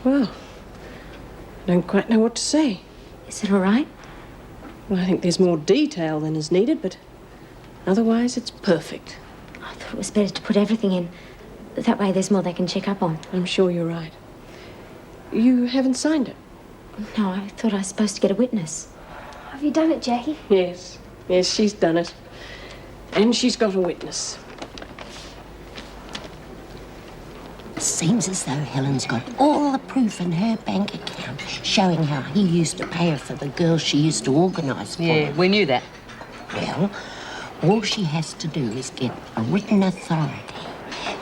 Well, I don't quite know what to say. Is it all right? Well, I think there's more detail than is needed, but otherwise it's perfect. I thought it was better to put everything in. That way there's more they can check up on. I'm sure you're right. You haven't signed it? No, I thought I was supposed to get a witness. Have you done it, Jacqui? Yes. Yes, she's done it. And she's got a witness. It seems as though Helen's got all the proof in her bank account showing how he used to pay her for the girls she used to organise for. Yeah, we knew that. Well, all she has to do is get a written authority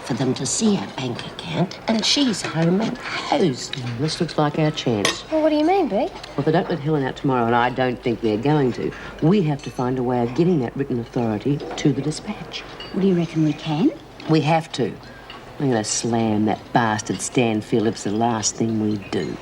for them to see her bank account, and she's home and hosed. This looks like our chance. Well, what do you mean, B? Well, if they don't let Helen out tomorrow, and I don't think they're going to, we have to find a way of getting that written authority to the dispatch. Well, do you reckon we can? We have to. I'm going to slam that bastard Stan Phillips the last thing we do.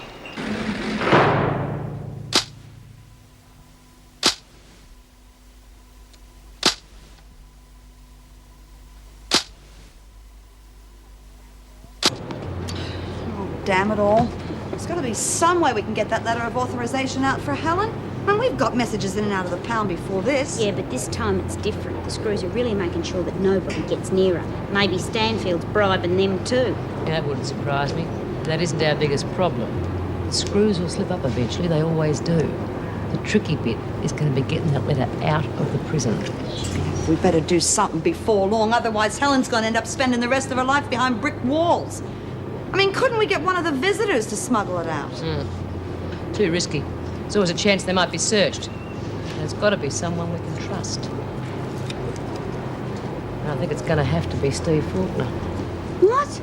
Damn it all. There's got to be some way we can get that letter of authorization out for Helen. I mean, we've got messages in and out of the pound before this. Yeah, but this time it's different. The screws are really making sure that nobody gets near her. Maybe Stanfield's bribing them too. That wouldn't surprise me. That isn't our biggest problem. The screws will slip up eventually, they always do. The tricky bit is going to be getting that letter out of the prison. We better do something before long, otherwise Helen's going to end up spending the rest of her life behind brick walls. I mean, couldn't we get one of the visitors to smuggle it out? Too risky. There's always a chance they might be searched. There's got to be someone we can trust. And I think it's going to have to be Steve Fawkner. What?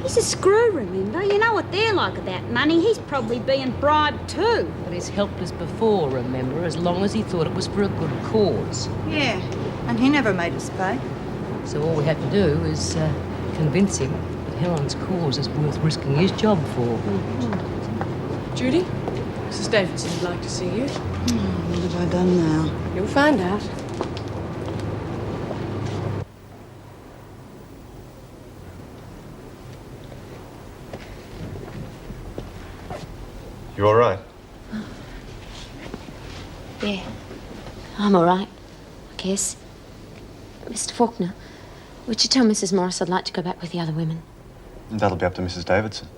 He's a screw, remember? You know what they're like about money. He's probably being bribed too. But he's helped us before, remember, as long as he thought it was for a good cause. Yeah, and he never made us pay. So all we have to do is convince him that Helen's cause is worth risking his job for. Judy, Mrs. Davidson would like to see you. What have I done now? You'll find out. You all right? Yeah, I'm all right, I guess. Mr. Fawkner, would you tell Mrs. Morris I'd like to go back with the other women? That'll be up to Mrs. Davidson.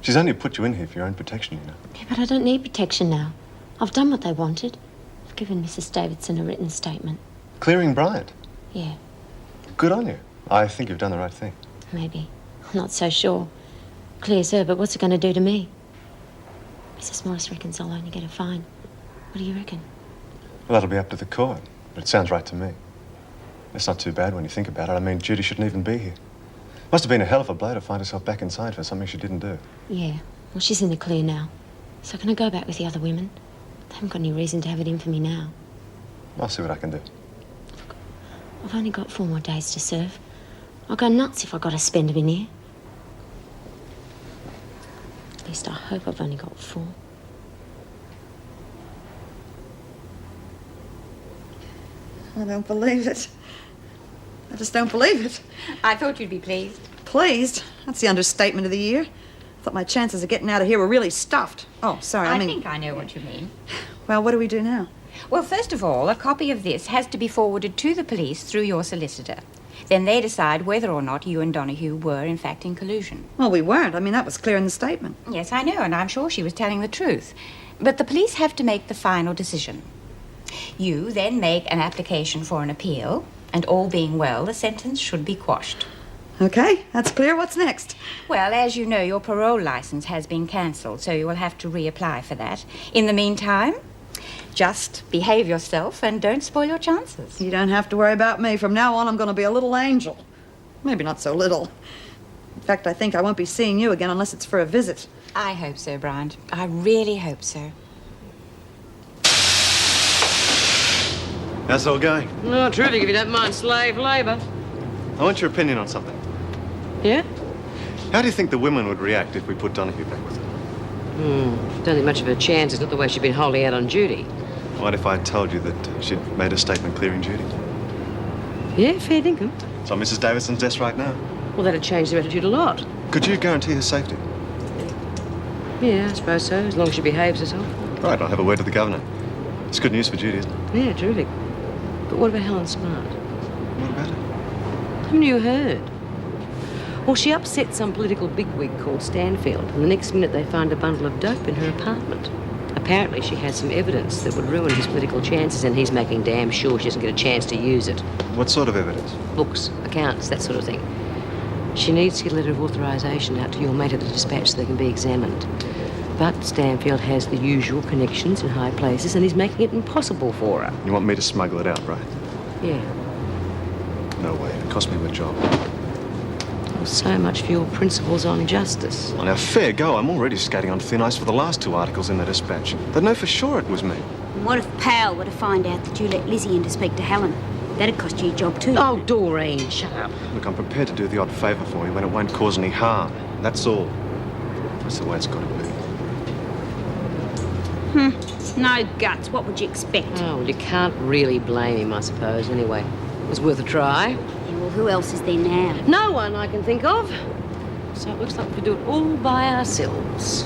She's only put you in here for your own protection, you know. Yeah, but I don't need protection now. I've done what they wanted. I've given Mrs. Davidson a written statement. Clearing Bryant? Yeah, Good on you. I think you've done the right thing. maybe. I'm not so sure. Clears her, but what's it going to do to me? Mrs. Morris reckons I'll only get a fine. What do you reckon? Well, that'll be up to the court, but it sounds right to me. It's not too bad when you think about it. I mean, Judy shouldn't even be here. Must have been a hell of a blow to find herself back inside for something she didn't do. Yeah, well, she's in the clear now. So can I go back with the other women? They haven't got any reason to have it in for me now. I'll see what I can do. I've only got 4 more days to serve. I'll go nuts if I've got to spend them in here. At least I hope I've only got 4. I don't believe it. I just don't believe it. I thought you'd be pleased. Pleased? That's the understatement of the year. I thought my chances of getting out of here were really stuffed. Oh, sorry, I mean... think I know what you mean. Well, what do we do now? Well, first of all, a copy of this has to be forwarded to the police through your solicitor. Then they decide whether or not you and Donahue were, in fact, in collusion. Well, we weren't. I mean, that was clear in the statement. Yes, I know, and I'm sure she was telling the truth. But the police have to make the final decision. You then make an application for an appeal, and all being well, the sentence should be quashed. Okay, that's clear. What's next? Well, as you know, your parole license has been cancelled, so you will have to reapply for that. In the meantime, just behave yourself and don't spoil your chances. You don't have to worry about me. From now on, I'm going to be a little angel. Maybe not so little. In fact, I think I won't be seeing you again unless it's for a visit. I hope so, Bryant. I really hope so. How's it all going? Oh, terrific if you don't mind slave labour. I want your opinion on something. Yeah? How do you think the women would react if we put Donahue back with her? Don't think much of a chance. It's not the way she's been holding out on Judy. What if I told you that she'd made a statement clearing Judy? Yeah, fair dinkum. It's on Mrs. Davidson's desk right now. Well, that'd change their attitude a lot. Could you guarantee her safety? Yeah, I suppose so, as long as she behaves herself. Right, I'll have a word to the governor. It's good news for Judy, isn't it? Yeah, terrific. But what about Helen Smart? What about her? Haven't you heard? Well, she upset some political bigwig called Stanfield, and the next minute they found a bundle of dope in her apartment. Apparently she has some evidence that would ruin his political chances, and he's making damn sure she doesn't get a chance to use it. What sort of evidence? Books, accounts, that sort of thing. She needs to get a letter of authorisation out to your mate at the Dispatch so they can be examined. But Stanfield has the usual connections in high places, and he's making it impossible for her. You want me to smuggle it out, right? Yeah. No way. It cost me my job. So much for your principles on justice. Well, now, fair go. I'm already skating on thin ice for the last 2 articles in the Dispatch. They'd know for sure it was me. And what if Powell were to find out that you let Lizzie in to speak to Helen? That'd cost you your job too. Oh, Doreen, shut up. Look, I'm prepared to do the odd favour for you when it won't cause any harm. That's all. That's the way it's got to be. No guts. What would you expect? Oh, well, you can't really blame him, I suppose, anyway. It was worth a try. Yeah, well, who else is there now? No one I can think of. So it looks like we could do it all by ourselves.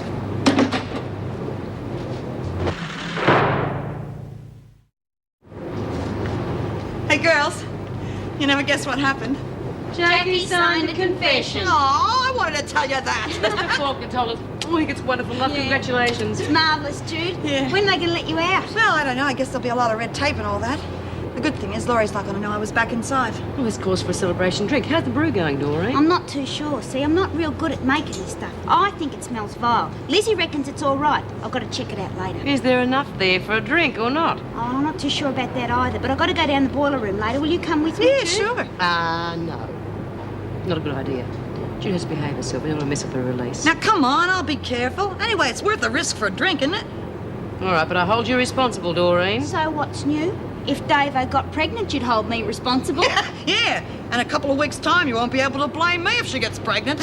Hey, girls. You never guess what happened. Jacqui signed a confession. Oh, I wanted to tell you that. Mr. Fawkner told us. Oh, he gets wonderful luck. Yeah. Congratulations. It's marvellous, Jude. Yeah. When are they going to let you out? Well, I don't know. I guess there'll be a lot of red tape and all that. The good thing is Laurie's not going to know I was back inside. Well, it's cause for a celebration drink. How's the brew going, Doreen? I'm not too sure. See, I'm not real good at making this stuff. I think it smells vile. Lizzie reckons it's all right. I've got to check it out later. Is there enough there for a drink or not? Oh, I'm not too sure about that either, but I've got to go down the boiler room later. Will you come with me, Yeah, Jude? sure. No. Not a good idea. Judy has to behave herself. We don't want to mess up her release. Now, come on. I'll be careful. Anyway, it's worth the risk for a drink, isn't it? All right, but I hold you responsible, Doreen. So what's new? If Davo got pregnant, you'd hold me responsible. Yeah. And a couple of weeks' time, you won't be able to blame me if she gets pregnant.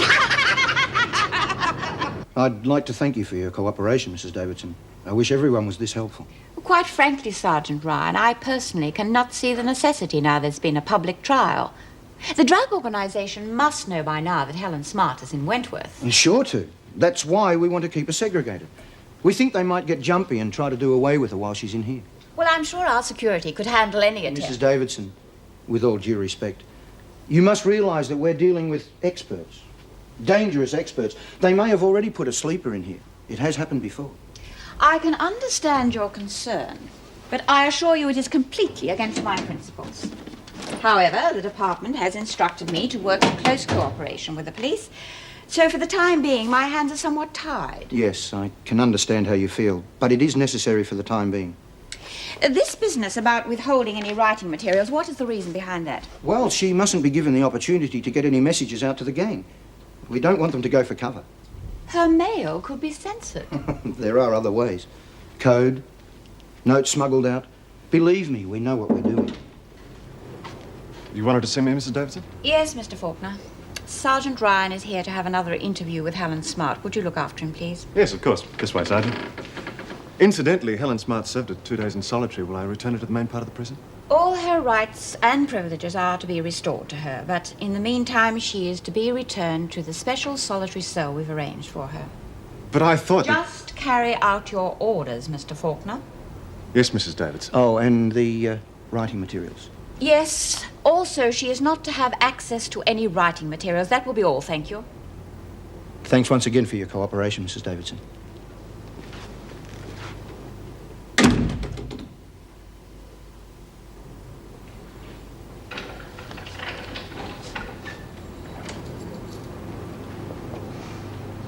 I'd like to thank you for your cooperation, Mrs. Davidson. I wish everyone was this helpful. Well, quite frankly, Sergeant Ryan, I personally cannot see the necessity now there's been a public trial. The drug organisation must know by now that Helen Smart is in Wentworth. Sure to. That's why we want to keep her segregated. We think they might get jumpy and try to do away with her while she's in here. Well, I'm sure our security could handle any attempt. Mrs. Davidson, with all due respect, you must realise that we're dealing with experts. Dangerous experts. They may have already put a sleeper in here. It has happened before. I can understand your concern, but I assure you it is completely against my principles. However, the department has instructed me to work in close cooperation with the police, so for the time being, my hands are somewhat tied. Yes, I can understand how you feel, but it is necessary for the time being. This business about withholding any writing materials, what is the reason behind that? Well, she mustn't be given the opportunity to get any messages out to the gang. We don't want them to go for cover. Her mail could be censored. There are other ways. Code, notes smuggled out. Believe me, we know what we're doing. You wanted to see me, Mrs. Davidson? Yes, Mr. Fawkner. Sergeant Ryan is here to have another interview with Helen Smart. Would you look after him, please? Yes, of course. This way, Sergeant. Incidentally, Helen Smart served her 2 days in solitary. Will I return her to the main part of the prison? All her rights and privileges are to be restored to her, but in the meantime, she is to be returned to the special solitary cell we've arranged for her. But I thought that... Just carry out your orders, Mr. Fawkner. Yes, Mrs. Davidson. Oh, and the writing materials. Yes. Also, she is not to have access to any writing materials. That will be all, thank you. Thanks once again for your cooperation, Mrs. Davidson.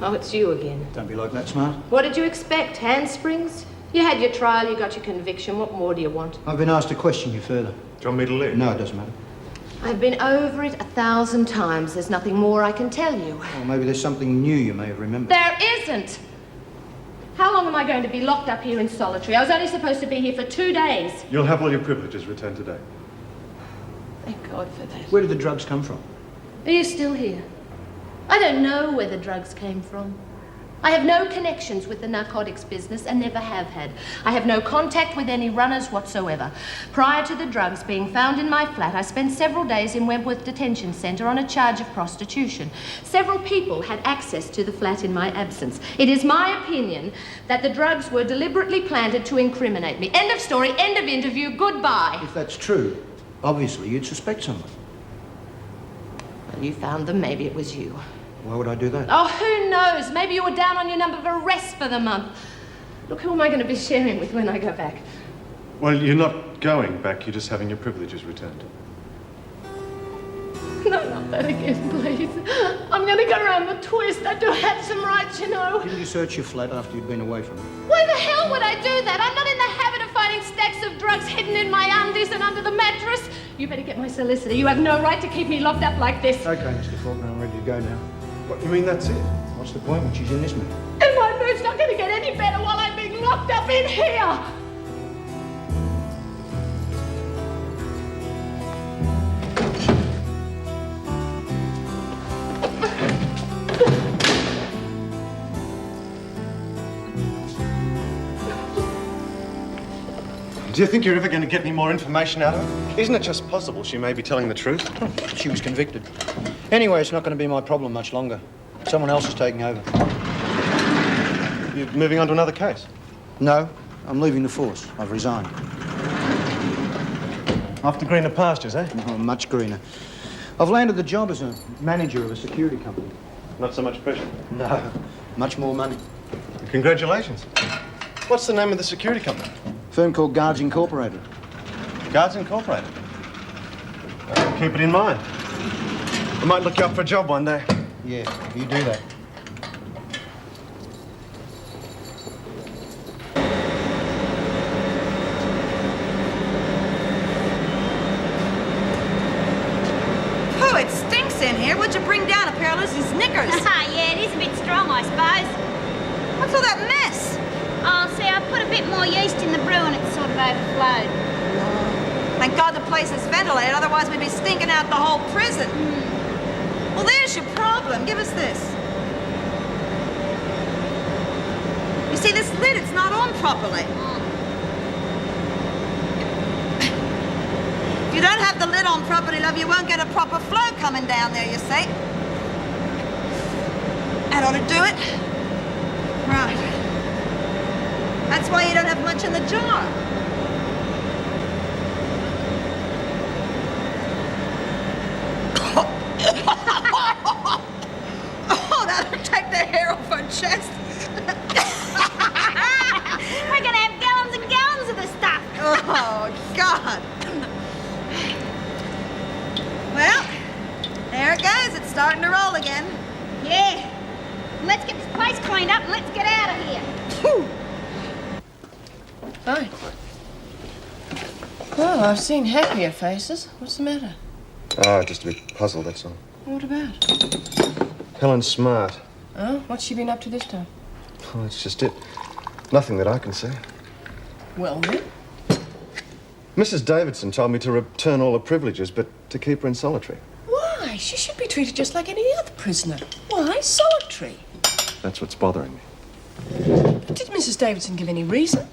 Oh, it's you again. Don't be like that, Smart. What did you expect? Handsprings? You had your trial, you got your conviction. What more do you want? I've been asked to question you further. Do you want me to leave? No, it doesn't matter. I've been over it 1,000 times. There's nothing more I can tell you. Or maybe there's something new you may have remembered. There isn't! How long am I going to be locked up here in solitary? I was only supposed to be here for 2 days. You'll have all your privileges returned today. Thank God for that. Where did the drugs come from? Are you still here? I don't know where the drugs came from. I have no connections with the narcotics business and never have had. I have no contact with any runners whatsoever. Prior to the drugs being found in my flat, I spent several days in Wentworth Detention Centre on a charge of prostitution. Several people had access to the flat in my absence. It is my opinion that the drugs were deliberately planted to incriminate me. End of story, end of interview, goodbye. If that's true, obviously you'd suspect someone. Well, you found them, maybe it was you. Why would I do that? Oh, who knows? Maybe you were down on your number of arrests for the month. Look, who am I going to be sharing with when I go back? Well, you're not going back. You're just having your privileges returned. No, not that again, please. I'm going to go around the twist. I do have some rights, you know. Didn't you search your flat after you'd been away from it? Why the hell would I do that? I'm not in the habit of finding stacks of drugs hidden in my undies and under the mattress. You better get my solicitor. You have no right to keep me locked up like this. Okay, Mr. Fawkner, I'm ready to go now. What, you mean that's it? What's the point when she's in this mood? And my mood's not going to get any better while I'm being locked up in here. Do you think you're ever going to get any more information out of her? Isn't it just possible she may be telling the truth? She was convicted. Anyway, it's not going to be my problem much longer. Someone else is taking over. You're moving on to another case? No, I'm leaving the force. I've resigned. Off to greener pastures, eh? Oh, much greener. I've landed the job as a manager of a security company. Not so much pressure? No, much more money. Congratulations. What's the name of the security company? Firm called Guards Incorporated. Guards Incorporated? Keep it in mind. I might look you up for a job one day. Yeah, you do that. Oh, it stinks in here. What'd you bring down? A pair of Lizzie's knickers? Yeah, it is a bit strong, I suppose. What's all that mess? Oh, see, I put a bit more yeast in the brew and it sort of overflowed. Thank God the place is ventilated, otherwise we'd be stinking out the whole prison. Well, there's your problem. Give us this. You see, this lid, it's not on properly. If you don't have the lid on properly, love, you won't get a proper flow coming down there, you see. That ought to do it. Right. That's why you don't have much in the jar. Oh, that'll take the hair off her chest. We're going to have gallons and gallons of this stuff. Oh, God. Well, there it goes. It's starting to roll again. Yeah. Let's get this place cleaned up and let's get out of here. Whew. Hi. Well, I've seen happier faces. What's the matter? Oh, just a bit puzzled, that's all. What about? Helen's smart. Oh, what's she been up to this time? Oh, that's just it. Nothing that I can see. Well, then. Mrs. Davidson told me to return all her privileges, but to keep her in solitary. Why? She should be treated just like any other prisoner. Why solitary? That's what's bothering me. Did Mrs. Davidson give any reason?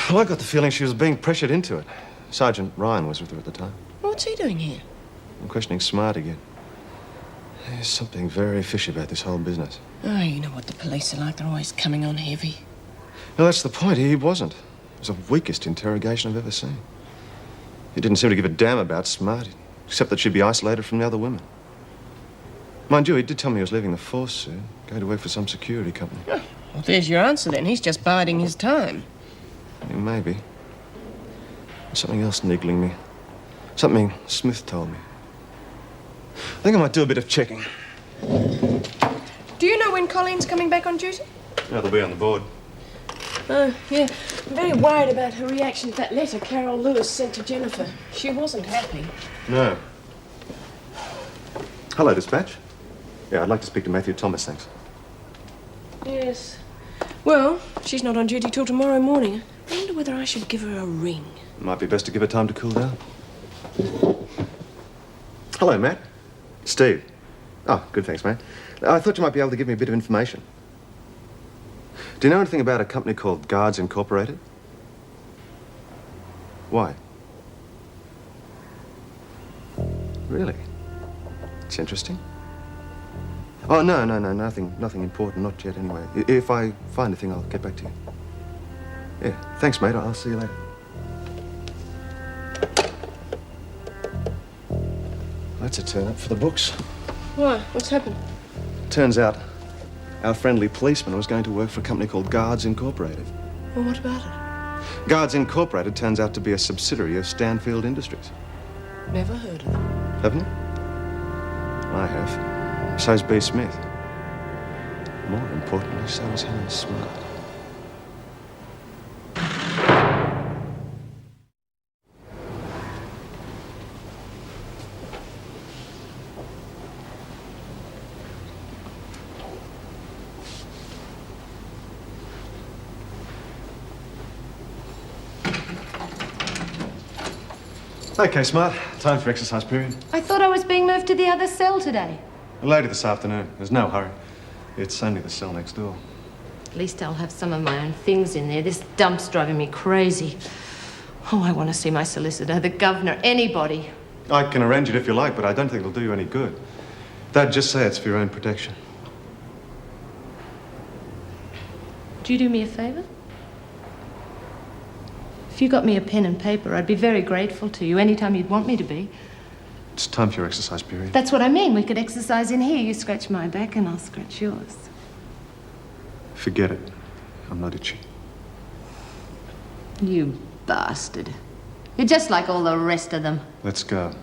Well, I got the feeling she was being pressured into it. Sergeant Ryan was with her at the time. What's he doing here? I'm questioning Smart again. There's something very fishy about this whole business. Oh, you know what the police are like. They're always coming on heavy. No, that's the point. He wasn't. It was the weakest interrogation I've ever seen. He didn't seem to give a damn about Smart, except that she'd be isolated from the other women. Mind you, he did tell me he was leaving the force soon, going to work for some security company. Oh, well, there's your answer then. He's just biding his time. Yeah, maybe. There's something else niggling me. Something Smith told me. I think I might do a bit of checking. Do you know when Colleen's coming back on duty? Yeah, they'll be on the board. Oh, yeah. I'm very worried about her reaction to that letter Carol Lewis sent to Jennifer. She wasn't happy. No. Hello, Dispatch. Yeah, I'd like to speak to Matthew Thomas, thanks. Yes. Well, she's not on duty till tomorrow morning. I wonder whether I should give her a ring. Might be best to give her time to cool down. Hello, Matt. Steve. Oh, good, thanks, mate. I thought you might be able to give me a bit of information. Do you know anything about a company called Guards Incorporated? Why? Really? It's interesting. Oh, no, nothing important, not yet anyway. If I find anything, I'll get back to you. Yeah, thanks, mate. I'll see you later. That's a turn up for the books. Why? What's happened? Turns out our friendly policeman was going to work for a company called Guards Incorporated. Well, what about it? Guards Incorporated turns out to be a subsidiary of Stanfield Industries. Never heard of them. Haven't you? I have. So's B. Smith. More importantly, so is Helen Smart. Okay, Smart. Time for exercise period. I thought I was being moved to the other cell today. Later this afternoon. There's no hurry. It's only the cell next door. At least I'll have some of my own things in there. This dump's driving me crazy. Oh, I want to see my solicitor, the governor, anybody. I can arrange it if you like, but I don't think it'll do you any good. They'd just say it's for your own protection. Do you do me a favour? If you got me a pen and paper, I'd be very grateful to you anytime you'd want me to be. It's time for your exercise period. That's what I mean. We could exercise in here. You scratch my back and I'll scratch yours. Forget it. I'm not itchy. You bastard. You're just like all the rest of them. Let's go.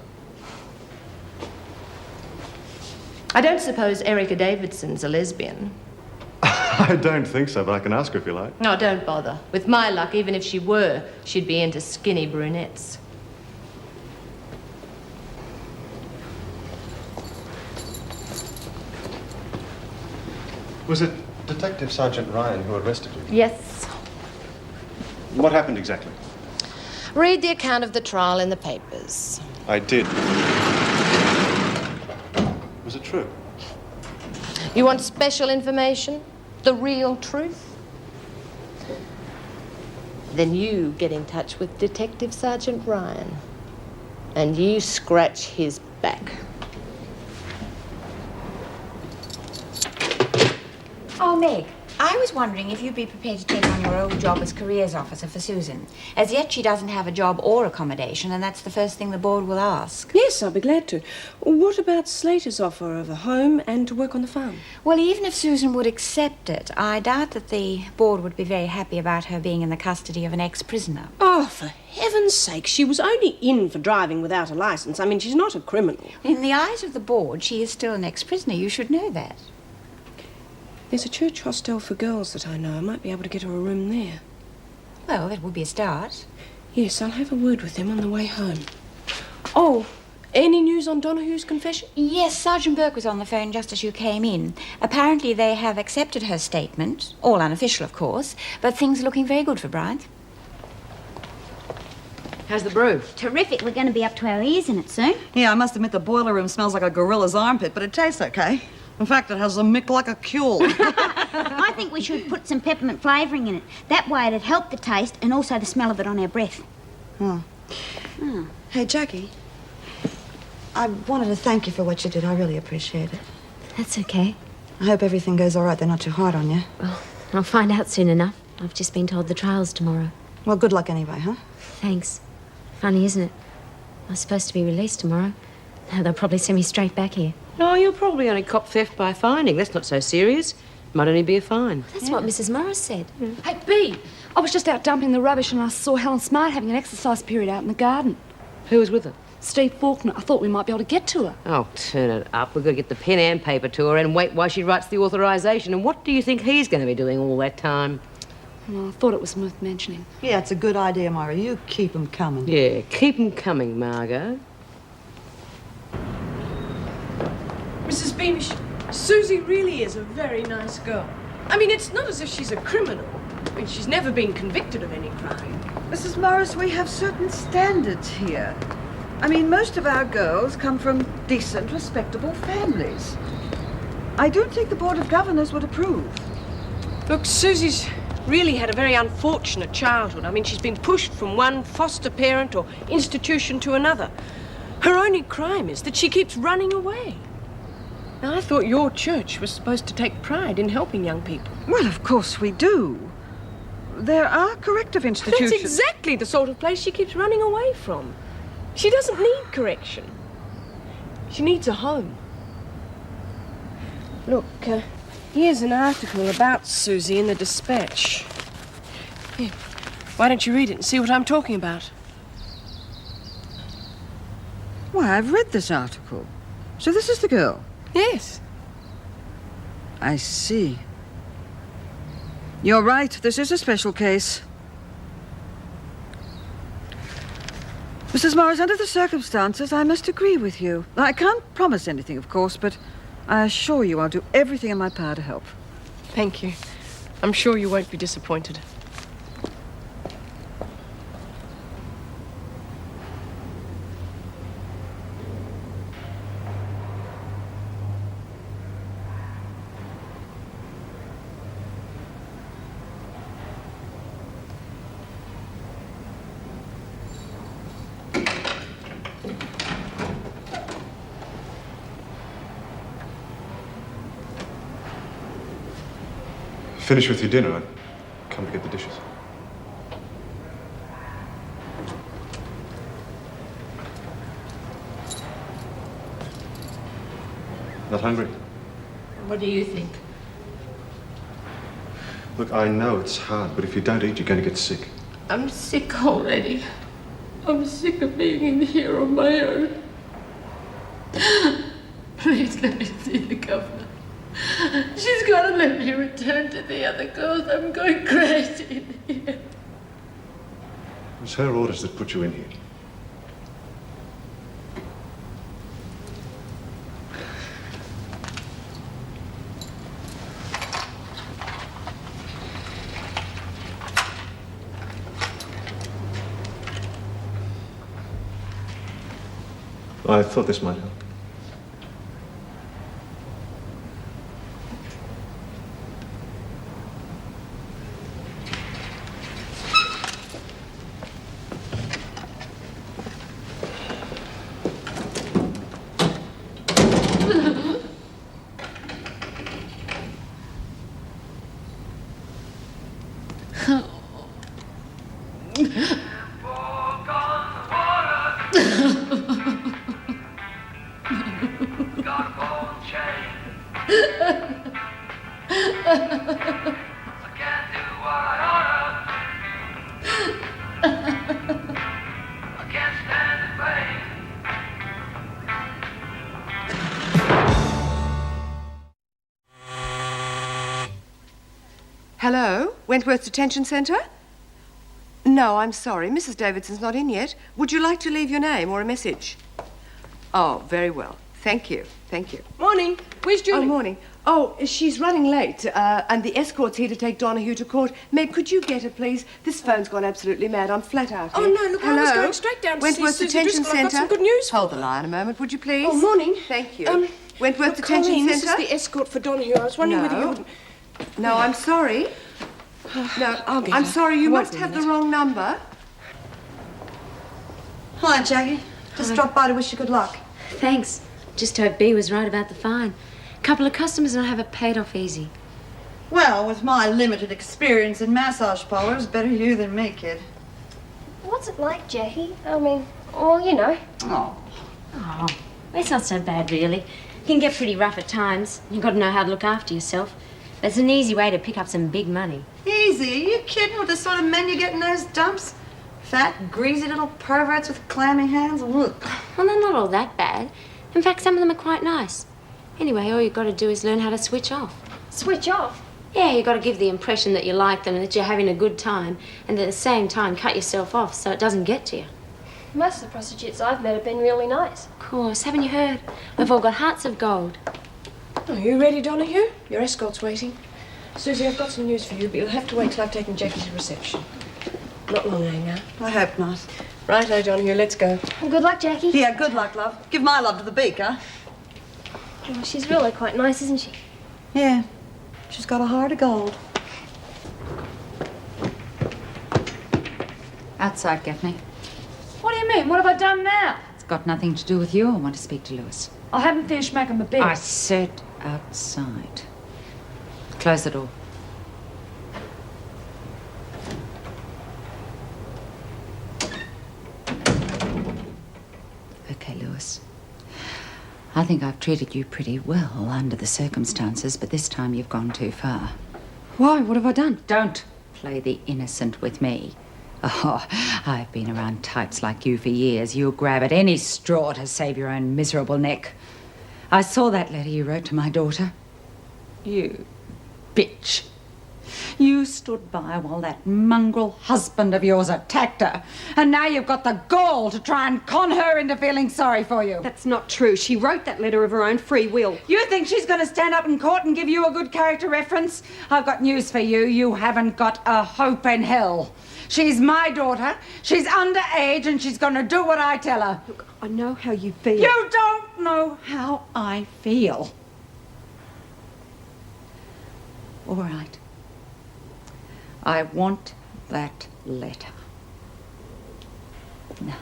I don't suppose Erica Davidson's a lesbian. I don't think so, but I can ask her if you like. No, don't bother. With my luck, even if she were, she'd be into skinny brunettes. Was it Detective Sergeant Ryan who arrested you? Yes. What happened exactly? Read the account of the trial in the papers. I did. Was it true? You want special information? The real truth? Then you get in touch with Detective Sergeant Ryan. And you scratch his back. Oh, Meg, I was wondering if you'd be prepared to take on your old job as careers officer for Susan. As yet, she doesn't have a job or accommodation, and that's the first thing the board will ask. Yes, I'll be glad to. What about Slater's offer of a home and to work on the farm? Well, even if Susan would accept it, I doubt that the board would be very happy about her being in the custody of an ex-prisoner. Oh, for heaven's sake, she was only in for driving without a licence. I mean, she's not a criminal. In the eyes of the board, she is still an ex-prisoner. You should know that. There's a church hostel for girls that I know. I might be able to get her a room there. Well, that would be a start. Yes, I'll have a word with them on the way home. Oh, any news on Donohue's confession? Yes, Sergeant Burke was on the phone just as you came in. Apparently they have accepted her statement, all unofficial, of course, but things are looking very good for Bryant. How's the brew? Terrific. We're going to be up to our ears in it soon. Yeah, I must admit the boiler room smells like a gorilla's armpit, but it tastes okay. In fact, it has a mick like a cule. I think we should put some peppermint flavouring in it. That way it'd help the taste and also the smell of it on our breath. Oh. Hey, Jacqui, I wanted to thank you for what you did. I really appreciate it. That's okay. I hope everything goes all right. They're not too hard on you. Well, I'll find out soon enough. I've just been told the trial's tomorrow. Well, good luck anyway, huh? Thanks. Funny, isn't it? I was supposed to be released tomorrow. Now they'll probably send me straight back here. No, you'll probably only cop theft by finding. That's not so serious. Might only be a fine. That's what Mrs. Morris said. Hey, B, I was just out dumping the rubbish and I saw Helen Smart having an exercise period out in the garden. Who was with her? Steve Fawkner. I thought we might be able to get to her. Oh, turn it up. We've got to get the pen and paper to her and wait while she writes the authorisation. And what do you think he's going to be doing all that time? Well, I thought it was worth mentioning. Yeah, it's a good idea, Margo. You keep 'em coming. Yeah, keep 'em coming, Margo. Mrs. Beamish, Susie really is a very nice girl. I mean, it's not as if she's a criminal. I mean, she's never been convicted of any crime. Mrs. Morris, we have certain standards here. I mean, most of our girls come from decent, respectable families. I don't think the Board of Governors would approve. Look, Susie's really had a very unfortunate childhood. I mean, she's been pushed from one foster parent or institution to another. Her only crime is that she keeps running away. Now, I thought your church was supposed to take pride in helping young people. Well, of course we do. There are corrective institutions. That's exactly the sort of place she keeps running away from. She doesn't need correction. She needs a home. Look, here's an article about Susie in the Dispatch. Here, why don't you read it and see what I'm talking about? Why, I've read this article. So this is the girl? Yes. I see. You're right, this is a special case. Mrs. Morris, under the circumstances, I must agree with you. I can't promise anything, of course, but I assure you I'll do everything in my power to help. Thank you. I'm sure you won't be disappointed. Finish with your dinner. I'd come to get the dishes. Not hungry? What do you think? Look, I know it's hard, but if you don't eat, you're going to get sick. I'm sick already. I'm sick of being in here on my own. Please let me see the governor. She's got to let me return to the other girls. I'm going crazy in here. It was her orders that put you in here. I thought this might help. Hello? Wentworth Detention Centre? No, I'm sorry. Mrs. Davidson's not in yet. Would you like to leave your name or a message? Oh, very well. Thank you. Thank you. Morning. Where's Judy? Oh, morning. Oh, she's running late, and the escort's here to take Donahue to court. Meg, could you get her, please? This phone's gone absolutely mad. I'm flat out here. Oh, no, look, Hello? I was going straight down to Wentworth see Susie Detention Driscoll. I've got some Centre? good news for Hold her. the line a moment, would you please? Oh, morning. Thank you. Wentworth Detention Colleen, Centre? this is the escort for Donahue. I was wondering whether you would... No, I'm sorry. No, I'm sorry, you must have the wrong number. Hi, Jacqui. Just dropped by to wish you good luck. Thanks. Just hope B was right about the fine. Couple of customers and I have it paid off easy. Well, with my limited experience in massage parlors, better you than me, kid. What's it like, Jacqui? I mean, well, you know. Oh, it's not so bad, really. You can get pretty rough at times. You've got to know how to look after yourself. But it's an easy way to pick up some big money. Easy? Are you kidding with the sort of men you get in those dumps? Fat, greasy little perverts with clammy hands? Ugh. Well, they're not all that bad. In fact, some of them are quite nice. Anyway, all you've got to do is learn how to switch off. Switch off? Yeah, you've got to give the impression that you like them and that you're having a good time, and at the same time cut yourself off so it doesn't get to you. Most of the prostitutes I've met have been really nice. Of course, haven't you heard? We've all got hearts of gold. Are you ready, Donahue? Your escort's waiting. Susie, I've got some news for you, but you'll have to wait till I've taken Jacqui to reception. Not long, now. I hope not. Righto, Donahue, let's go. Well, good luck, Jacqui. Yeah, good luck, love. Give my love to the beak, huh? Well, she's really quite nice, isn't she? Yeah. She's got a heart of gold. Outside, Gaffney. What do you mean? What have I done now? It's got nothing to do with you. I want to speak to Lewis. I haven't finished making my bed. I said outside. Close the door. Okay, Lewis. I think I've treated you pretty well under the circumstances, but this time you've gone too far. Why? What have I done? Don't play the innocent with me. Oh, I've been around types like you for years. You'll grab at any straw to save your own miserable neck. I saw that letter you wrote to my daughter. You bitch. You stood by while that mongrel husband of yours attacked her. And now you've got the gall to try and con her into feeling sorry for you. That's not true. She wrote that letter of her own free will. You think she's going to stand up in court and give you a good character reference? I've got news for you. You haven't got a hope in hell. She's my daughter. She's underage and she's going to do what I tell her. Look, I know how you feel. You don't know how I feel. All right. I want that letter. Now.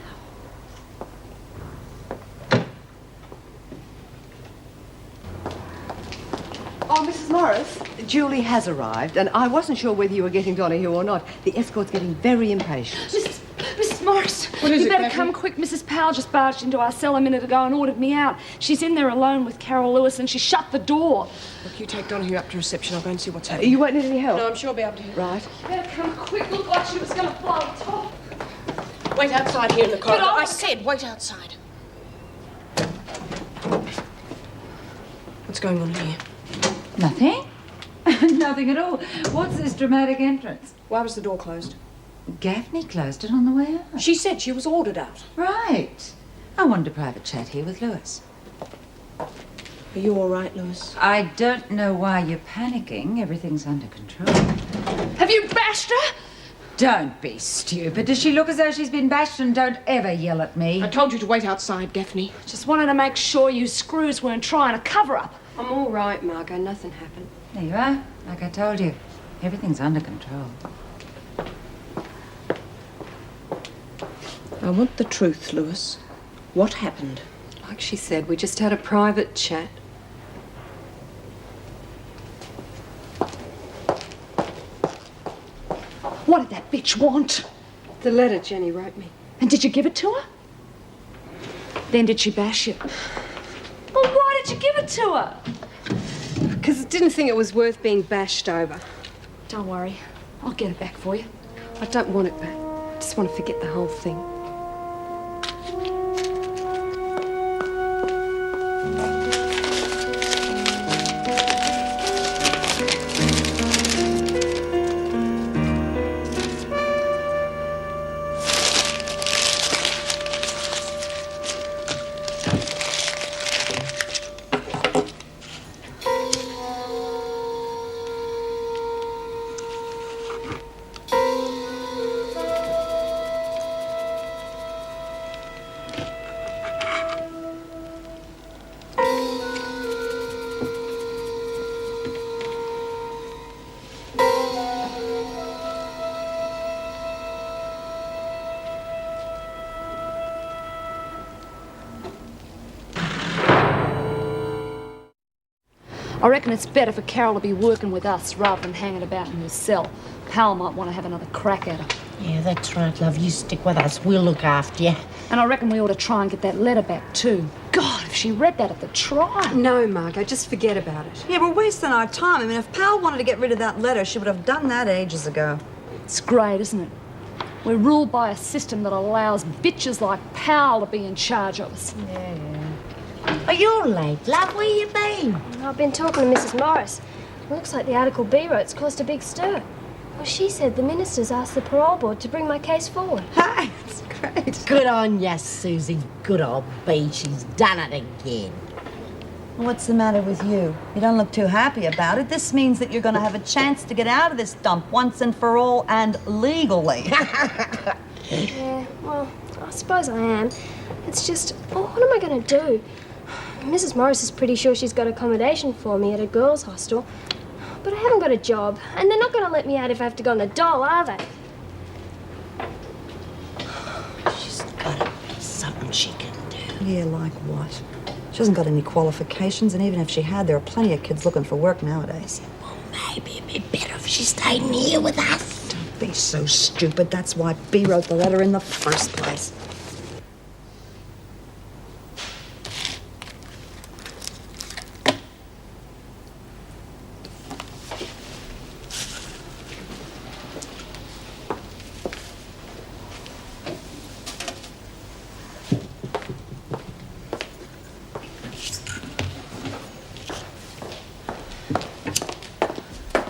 Oh, Mrs. Morris, Julie has arrived, and I wasn't sure whether you were getting Donahue or not. The escort's getting very impatient. Mrs. Morris, What is you it, better Gaffney? come quick. Mrs. Powell just barged into our cell a minute ago and ordered me out. She's in there alone with Carol Lewis, and she shut the door. Look, you take Donahue up to reception. I'll go and see what's happening. You won't need any help? No, I'm sure I'll be able to. Right. Better come quick. Looked like she was going to fly the top. Wait outside here in the corridor. But I said wait outside. What's going on here? Nothing? Nothing at all. What's this dramatic entrance? Why was the door closed? Gaffney closed it on the way out. She said she was ordered out. Right. I wanted a private chat here with Lewis. Are you all right, Lewis? I don't know why you're panicking. Everything's under control. Have you bashed her? Don't be stupid. Does she look as though she's been bashed? And don't ever yell at me. I told you to wait outside, Gaffney. Just wanted to make sure you screws weren't trying to cover up. I'm all right, Margo. Nothing happened. There you are. Like I told you. Everything's under control. I want the truth, Lewis. What happened? Like she said, we just had a private chat. What did that bitch want? The letter Jenny wrote me. And did you give it to her? Then did she bash you? Well, why did you give it to her? Because I didn't think it was worth being bashed over. Don't worry. I'll get it back for you. I don't want it back. I just want to forget the whole thing. I reckon it's better for Carol to be working with us rather than hanging about in her cell. Powell might want to have another crack at her. Yeah, that's right, love. You stick with us. We'll look after you. And I reckon we ought to try and get that letter back too. God, if she read that at the trial. No, Margo, just forget about it. Yeah, we're wasting our time. I mean, if Powell wanted to get rid of that letter, she would have done that ages ago. It's great, isn't it? We're ruled by a system that allows bitches like Powell to be in charge of us. Yeah. Are you late, love? Where you been? I've been talking to Mrs. Morris. It looks like the article B wrote's caused a big stir. Well, she said the ministers asked the parole board to bring my case forward. Hi, that's great. Good on ya, Susie. Good old B. She's done it again. What's the matter with you? You don't look too happy about it. This means that you're going to have a chance to get out of this dump once and for all and legally. Yeah, well, I suppose I am. It's just, oh, what am I going to do? Mrs. Morris is pretty sure she's got accommodation for me at a girls' hostel. But I haven't got a job, and they're not going to let me out if I have to go on the dole, are they? Yeah, like what? She hasn't got any qualifications, and even if she had, there are plenty of kids looking for work nowadays. Well, maybe it'd be better if she stayed here with us. Don't be so stupid. That's why B wrote the letter in the first place.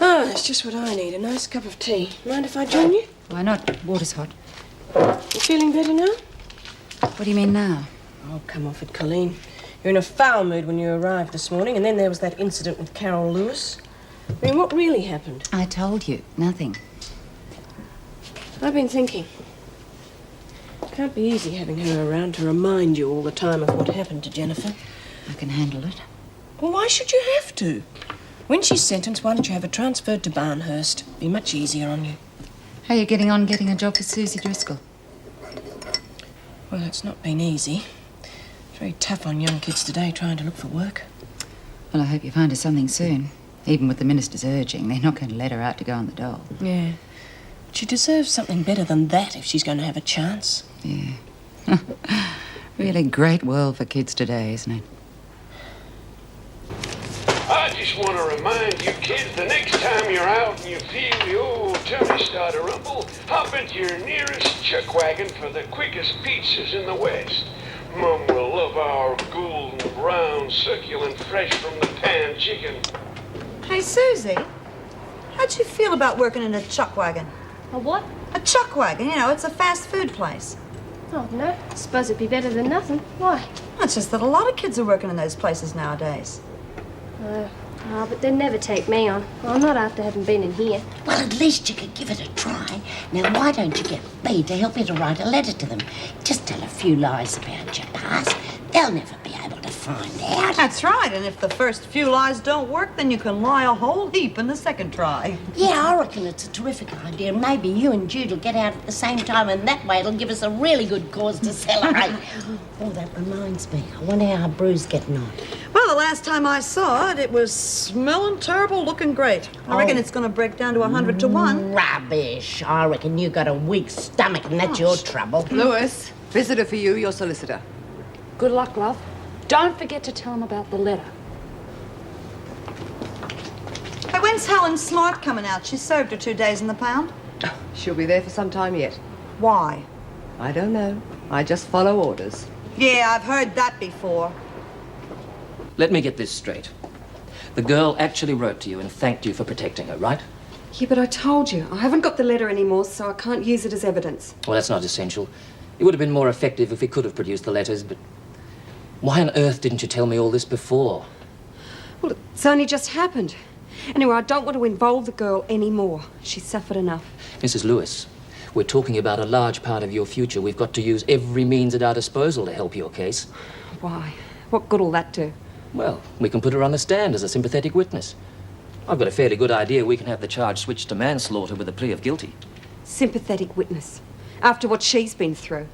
Oh, that's just what I need, a nice cup of tea. Mind if I join you? Why not? Water's hot. You feeling better now? What do you mean now? Oh, come off it, Colleen. You're in a foul mood when you arrived this morning, and then there was that incident with Carol Lewis. I mean, what really happened? I told you, nothing. I've been thinking. It can't be easy having her around to remind you all the time of what happened to Jennifer. I can handle it. Well, why should you have to? When she's sentenced, why don't you have her transferred to Barnhurst? Be much easier on you. How are you getting on getting a job with Susie Driscoll? Well, it's not been easy. It's very tough on young kids today trying to look for work. Well, I hope you find her something soon. Even with the minister's urging, they're not going to let her out to go on the dole. Yeah. But she deserves something better than that if she's going to have a chance. Yeah. Really great world for kids today, isn't it? I just want to remind you kids, the next time you're out and you feel the old tummy start to rumble, hop into your nearest chuck wagon for the quickest pizzas in the West. Mum will love our golden brown, succulent, fresh from the pan chicken. Hey, Susie, how'd you feel about working in a chuck wagon? A what? A chuck wagon, you know, it's a fast food place. Oh, no. I suppose it'd be better than nothing. Why? Well, it's just that a lot of kids are working in those places nowadays. But they'd never take me on. Well, not after having been in here. Well, at least you could give it a try. Now, why don't you get B to help you to write a letter to them? Just tell a few lies about your past. They'll never be able to find out. That's right, and if the first few lies don't work, then you can lie a whole heap in the second try. Yeah, I reckon it's a terrific idea. Maybe you and Jude will get out at the same time, and that way it'll give us a really good cause to celebrate. Oh, that reminds me. I wonder how Bru's getting on. Well, the last time I saw it, it was smelling terrible, looking great. I reckon it's going to break down to 100 to 1. Rubbish. I reckon you got a weak stomach, and that's your trouble. Lewis, visitor for you, your solicitor. Good luck, love. Don't forget to tell him about the letter. Hey, when's Helen Smart coming out? She served her 2 days in the pound. She'll be there for some time yet. Why? I don't know. I just follow orders. Yeah, I've heard that before. Let me get this straight. The girl actually wrote to you and thanked you for protecting her, right? Yeah, but I told you, I haven't got the letter anymore, so I can't use it as evidence. Well, that's not essential. It would have been more effective if we could have produced the letters, but why on earth didn't you tell me all this before? Well, it's only just happened. Anyway, I don't want to involve the girl anymore. She's suffered enough. Mrs. Lewis, we're talking about a large part of your future. We've got to use every means at our disposal to help your case. Why? What good will that do? Well, we can put her on the stand as a sympathetic witness. I've got a fairly good idea we can have the charge switched to manslaughter with a plea of guilty. Sympathetic witness. After what she's been through.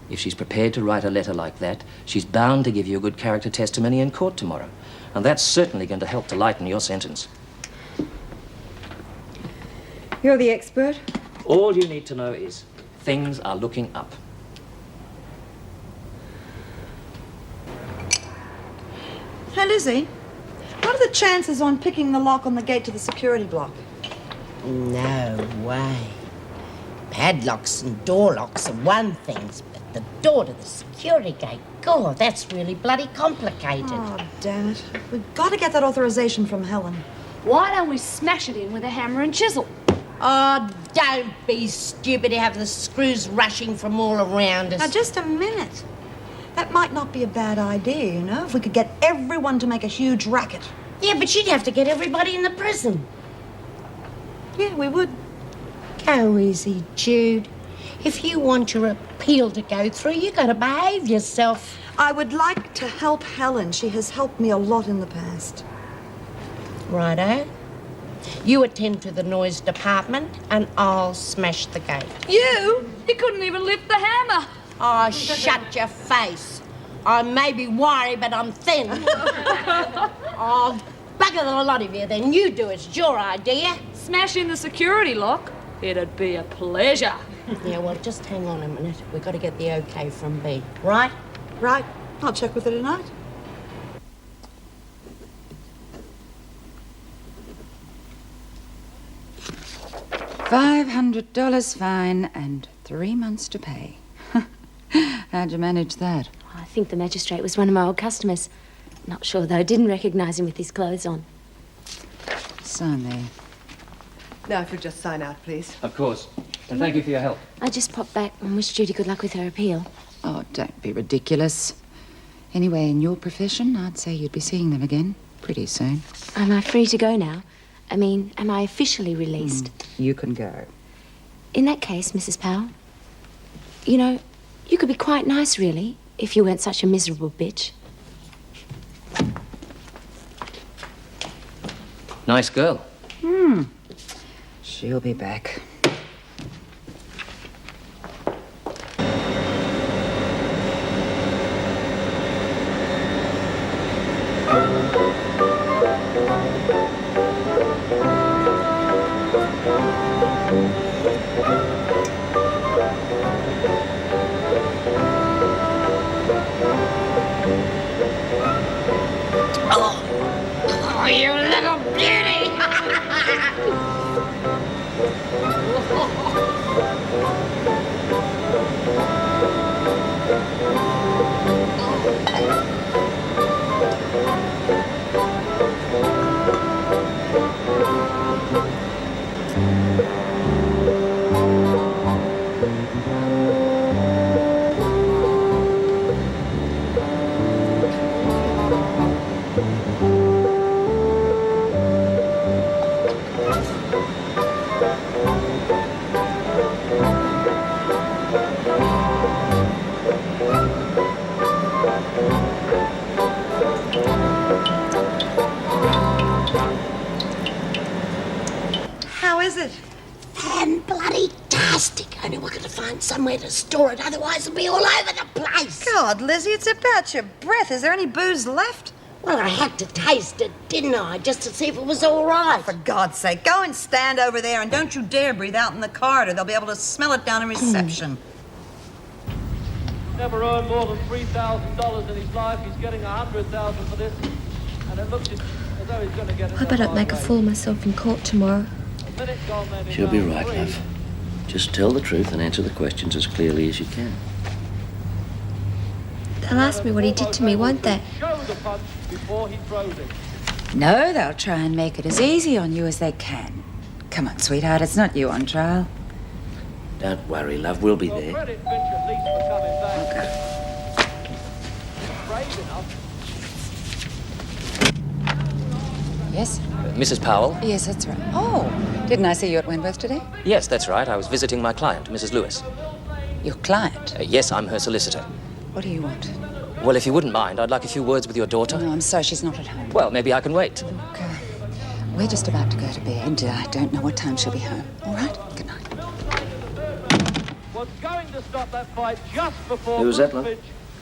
If she's prepared to write a letter like that, she's bound to give you a good character testimony in court tomorrow. And that's certainly going to help to lighten your sentence. You're the expert. All you need to know is things are looking up. Hey, Lizzie, what are the chances on picking the lock on the gate to the security block? No way. Padlocks and door locks are one thing, but the door to the security gate, God, that's really bloody complicated. Oh, damn it. We've got to get that authorization from Helen. Why don't we smash it in with a hammer and chisel? Oh, don't be stupid to have the screws rushing from all around us. Now, just a minute. That might not be a bad idea, you know, if we could get everyone to make a huge racket. Yeah, but you'd have to get everybody in the prison. Yeah, we would. Go easy, Jude. If you want your appeal to go through, you got to behave yourself. I would like to help Helen. She has helped me a lot in the past. Righto. You attend to the noise department and I'll smash the gate. You? You couldn't even lift the hammer. Oh, shut your face. I may be wiry, but I'm thin. Oh, bugger the lot of you, then. You do. It's your idea. Smash in the security lock. It'd be a pleasure. Yeah, well, just hang on a minute. We've got to get the okay from B, right? Right. I'll check with her tonight. $500 fine and 3 months to pay. How'd you manage that? I think the magistrate was one of my old customers. Not sure, though. Didn't recognise him with his clothes on. Sign there. Now, if you'll just sign out, please. Of course. And thank you for your help. I just popped back and wished Judy good luck with her appeal. Oh, don't be ridiculous. Anyway, in your profession, I'd say you'd be seeing them again pretty soon. Am I free to go now? I mean, am I officially released? You can go. In that case, Mrs. Powell, you know, you could be quite nice, really, if you weren't such a miserable bitch. Nice girl. She'll be back. Oh, you little beauty! Fantastic. Only we're going to find somewhere to store it, otherwise it'll be all over the place. God, Lizzie, it's about your breath. Is there any booze left? Well, I had to taste it, didn't I? Just to see if it was all right. For God's sake, go and stand over there and don't you dare breathe out in the corridor. They'll be able to smell it down in reception. Never earned more than $3,000 in his life. He's getting $100,000 for this. And it looks as though he's going to get it. Hope I don't make a fool of myself in court tomorrow. She'll be right, love. Just tell the truth and answer the questions as clearly as you can. They'll ask me what he did to me, won't they? No, they'll try and make it as easy on you as they can. Come on, sweetheart, it's not you on trial. Don't worry, love, we'll be there. Yes? Mrs. Powell? Yes, that's right. Oh, didn't I see you at Wentworth today? Yes, that's right. I was visiting my client, Mrs. Lewis. Your client? Yes, I'm her solicitor. What do you want? Well, if you wouldn't mind, I'd like a few words with your daughter. No, I'm sorry, she's not at home. Well, maybe I can wait. Look, we're just about to go to bed. I don't know what time she'll be home. All right? Good night. Was going to stop that fight just before Who was that, love?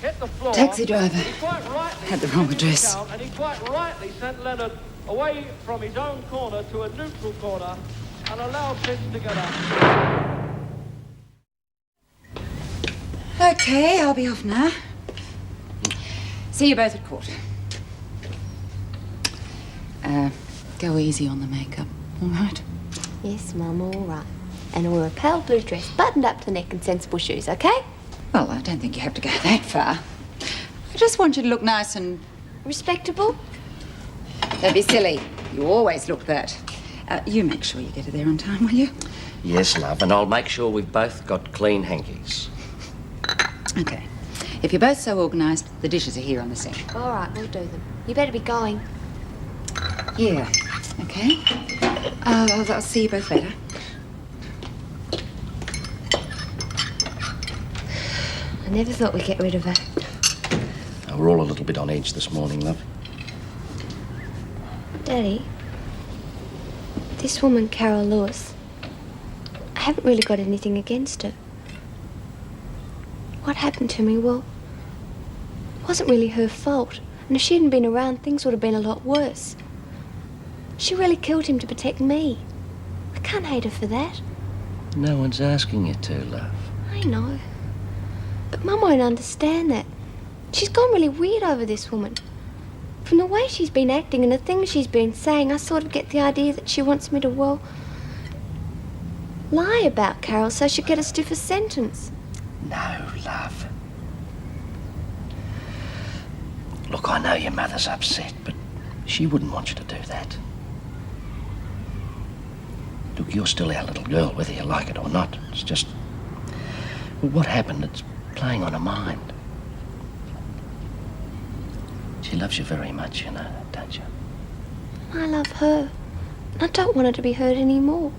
hit the floor. Taxi driver. Had the wrong address. And he quite rightly sent Leonard away from his own corner to a neutral corner and allowed Finch to get up. Okay, I'll be off now. See you both at court. Go easy on the makeup, all right? Yes, Mum, all right. And I wear a pale blue dress, buttoned up to the neck and sensible shoes, okay? Well, I don't think you have to go that far. I just want you to look nice and... respectable? Don't be silly. You always look that. You make sure you get her there on time, will you? Yes, love, and I'll make sure we've both got clean hankies. Okay. If you're both so organised, the dishes are here on the sink. All right, we'll do them. You better be going. Yeah. Okay. I'll see you both later. I never thought we'd get rid of her. We're all a little bit on edge this morning, love. Daddy, this woman, Carol Lewis, I haven't really got anything against her. What happened to me? Well, It wasn't really her fault. And if she hadn't been around, things would have been a lot worse. She really killed him to protect me. I can't hate her for that. No one's asking you to, love. I know. But Mum won't understand that. She's gone really weird over this woman. From the way she's been acting and the things she's been saying, I sort of get the idea that she wants me to, well, lie about Carol so she'll get a stiffer sentence. No, love. Look, I know your mother's upset, but she wouldn't want you to do that. Look, you're still our little girl, whether you like it or not. It's just... well, what happened, it's playing on her mind. She loves you very much, you know, don't you? I love her. I don't want her to be hurt anymore.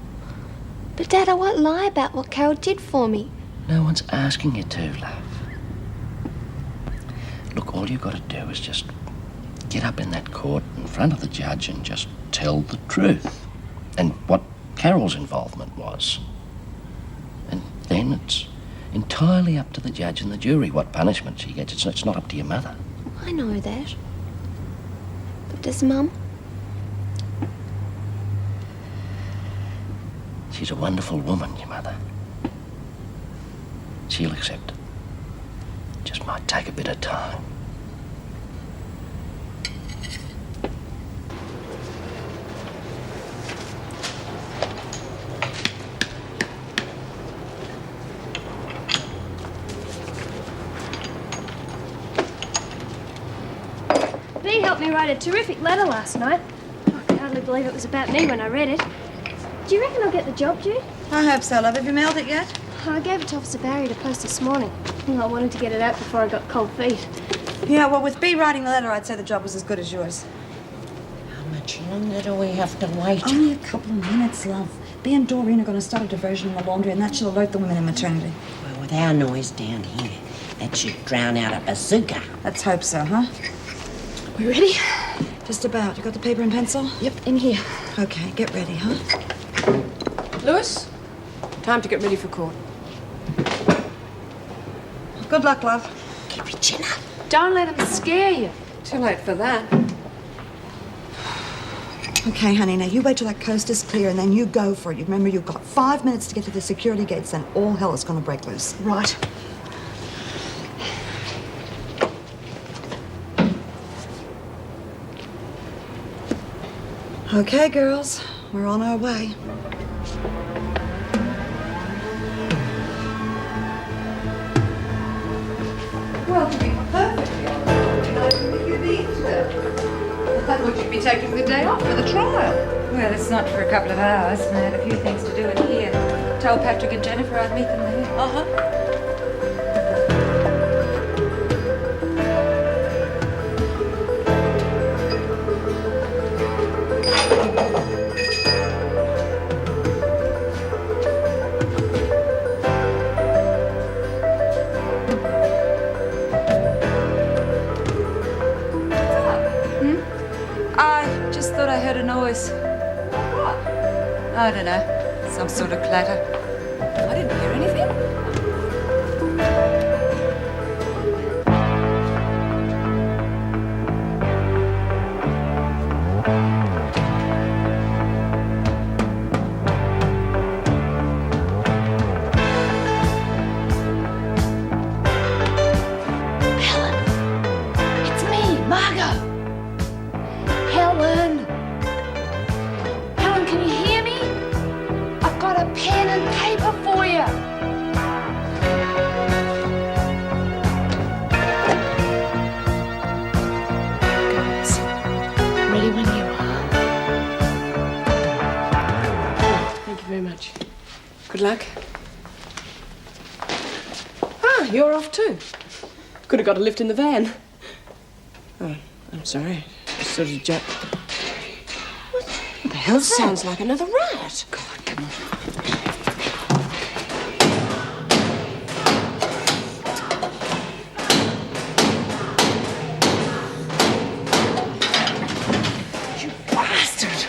But, Dad, I won't lie about what Carol did for me. No one's asking you to, love. Look, all you've got to do is just get up in that court in front of the judge and just tell the truth. And what Carol's involvement was. And then it's entirely up to the judge and the jury what punishment she gets. It's not up to your mother. I know that. But does Mum? She's a wonderful woman, your mother. She'll accept it. Just might take a bit of time. Bea helped me write a terrific letter last night. I can hardly believe it was about me when I read it. Do you reckon I'll get the job, Jude? I hope so, love. Have you mailed it yet? I gave it to Officer Barry to post this morning. I wanted to get it out before I got cold feet. Yeah, well, with Bea writing the letter, I'd say the job was as good as yours. How much longer do we have to wait? Only a couple of minutes, love. Bea and Doreen are going to start a diversion in the laundry, and that should alert the women in maternity. Well, with our noise down here, that should drown out a bazooka. Let's hope so, huh? We ready? Just about. You got the paper and pencil? Yep, in here. Okay, get ready, huh? Lewis, time to get ready for court. Good luck, love. Keep your chin up. Don't let them scare you. Too late for that. Okay, honey, now you wait till that coast is clear and then you go for it. You remember you've got 5 minutes to get to the security gates, then all hell is going to break loose. Right. Okay, girls, we're on our way. Well, to be perfectly honest, I didn't think you'd be into it. I thought you'd be taking the day off for the trial. Well, it's not for a couple of hours, and I had a few things to do in here. Told Patrick and Jennifer I'd meet them there. Uh-huh. I don't know. Some sort of clatter. I didn't hear anything. Helen, it's me, Margo. Helen. Helen, can you hear me? I've got a pen and paper for you. Girls, ready when you are. Thank you very much. Good luck. Ah, you're off too. Could have got a lift in the van. Oh, I'm sorry. Just sort of jet. What the hell's that? Sounds like another riot. God, come on. You bastard!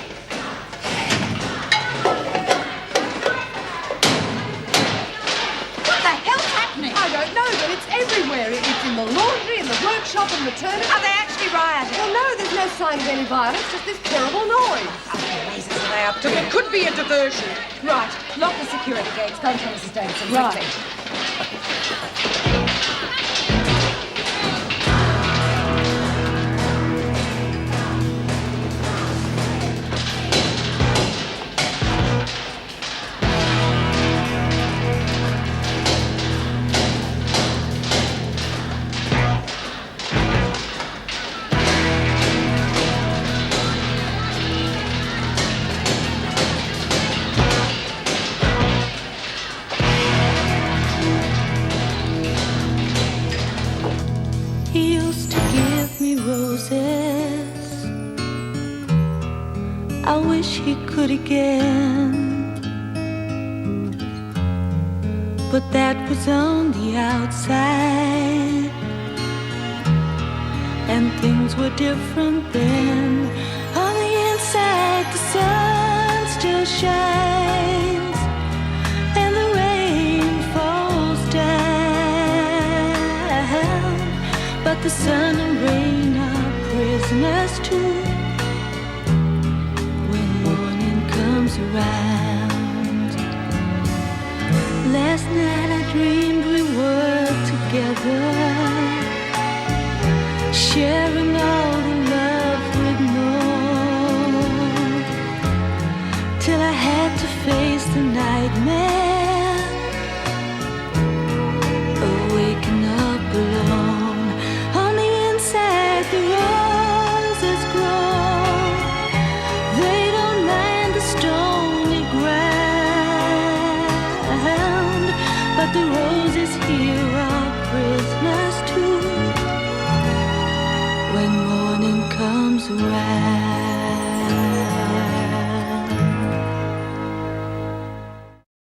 What the hell's happening? I don't know, but it's everywhere. It's in the laundry, in the workshop. shop and return it? Are they actually rioting? Well, no, there's no sign of any violence, just this terrible noise. Jesus, are they up to It could be a diversion. Right, lock the security gates. Go and tell Mrs. Davidson. Right. Quickly. He used to give me roses. I wish he could again, but that was on the outside, and things were different then. On the inside, the sun still shines, and the rain falls down, but the sun and rain are prisoners too when morning comes around. Last night I dreamed we were together, sharing all the love we'd known, till I had to face the nightmare